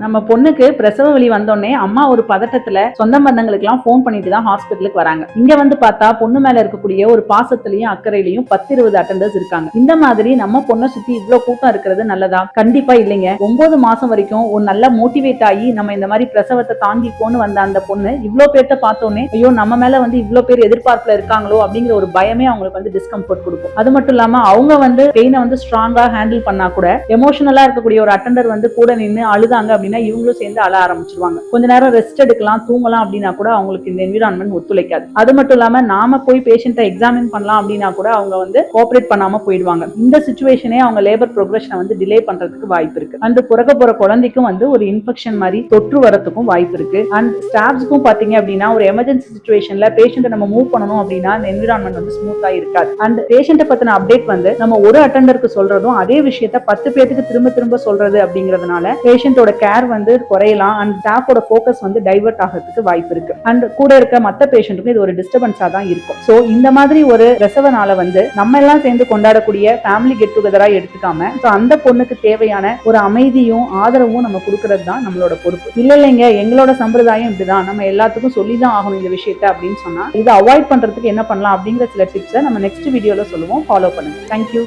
நம்ம பொண்ணுக்கு பிரசவ வலி வந்தோடனே அம்மா ஒரு பதட்டத்துல சொந்த பந்தங்களுக்கு எல்லாம் போன் பண்ணிட்டு தான் ஹாஸ்பிட்டலுக்கு வராங்க. இங்க வந்து பார்த்தா பொண்ணு மேல இருக்கக்கூடிய ஒரு பாசத்திலையும் அக்கறையிலையும் 10-20 அட்டெண்டர்ஸ் இருக்காங்க. இந்த மாதிரி நம்ம பொண்ணை சுத்தி இவ்வளவு கூட்டம் இருக்கிறது நல்லதா? கண்டிப்பா இல்லைங்க. 9 மாசம் வரைக்கும் ஒரு நல்ல மோட்டிவேட் ஆகி நம்ம இந்த மாதிரி பிரசவத்தை தாங்கிக்கோன்னு வந்த அந்த பொண்ணு இவ்வளவு பேர்த்த பார்த்தோன்னே ஐயோ நம்ம மேல வந்து இவ்வளவு பேர் எதிர்பார்ப்புல இருக்காங்களோ அப்படிங்கிற ஒரு பயமே அவங்களுக்கு வந்து டிஸ்கம்ஃபர்ட் கொடுக்கும். அது மட்டும் இல்லாம அவங்க வந்து பெயினை வந்து ஸ்ட்ராங்கா ஹேண்டில் பண்ணா கூட எமோஷனலா இருக்கக்கூடிய ஒரு அட்டெண்டர் வந்து கூட நின்று அழுதாங்க அப்படின்னா இவங்களும் சேர்ந்து அழ ஆரம்பிச்சிருவாங்க. கொஞ்ச நேரம் ரெஸ்ட் எடுக்கலாம், தூங்கலாம் அப்படின்னா கூட அவங்களுக்கு இந்த என்விரான்மெண்ட் ஒத்துழைக்காது. அது மட்டும் இல்லாம நாம போய் பேஷண்ட்டை எக்ஸாமின் பண்ணலாம் அப்படின்னா கூட அவங்க வந்து கோஆபரேட் பண்ணாம போயிடுவாங்க. இந்த சிச்சுவேஷனே அவங்க லேபர் ப்ரோக்ரஷனை வந்து டிலே பண்றதுக்கு வாய்ப்பு இருக்கு. அந்த பிறக்க போற குழந்தைக்கும் வந்து ஒரு இன்ஃபெக்ஷன் மாதிரி தொற்று வரதுக்கும் வாய்ப்பு இருக்கு. அண்ட் ஸ்டாஃப்ஸ்க்கும் பாத்தீங்க அப்படின்னா ஒரு எமர்ஜென்சி சிச்சுவேஷன்ல பேஷண்ட்டை நம்ம மூவ் பண்ணணும் அப்படின்னா அந்த என்விரான்மெண்ட் வந்து ஸ்மூத்தா இருக்காது. அந்த பேஷண்ட்டை பத்தின அப்டேட் வந்து நம்ம ஒரு அட்டெண்டருக்கு சொல்றதும் அதே விஷயத்த 10 பேருக்கு திரும்ப திரும்ப சொல்றது அப்படிங்கறதுனால பேஷண்டோட கேர் வந்து குறையலாம் அண்ட் ஸ்டாஃபோட ஃபோக்கஸ் வந்து டைவர்ட் ஆகிறதுக்கு வாய்ப்பு இருக்கு. அண்ட் கூட இருக்க மத்த பேஷண்ட்டுக்கும் இது ஒரு டிஸ்டர்பன்ஸா தான் இருக்கும். சோ இந்த மாதிரி ஒரு பிரசவ நாளை வந்து நம்ம எல்லாம் சேர்ந்து கொண்டாடக்கூடிய ஃபேமிலி கெட் டுகெதரா எடுத்துக்காம அந்த பொண்ணுக்கு தேவையான ஒரு அமைதியும் ஆதரவும் நம்ம கொடுக்கறது தான் நம்மளோட பொறுப்பு. இல்லைங்க எங்களோட சம்பிரதாயம் இப்படிதான், நம்ம எல்லாத்துக்கும் சொல்லிதான் ஆகணும் இந்த விஷயத்த அப்படின்னு சொன்னா இதை அவாய்ட் பண்றதுக்கு என்ன பண்ணலாம் அப்படிங்கிற சில டிப்ஸை நம்ம நெக்ஸ்ட் வீடியோல சொல்லுவோம். ஃபாலோ பண்ணுங்க. தேங்க்யூ.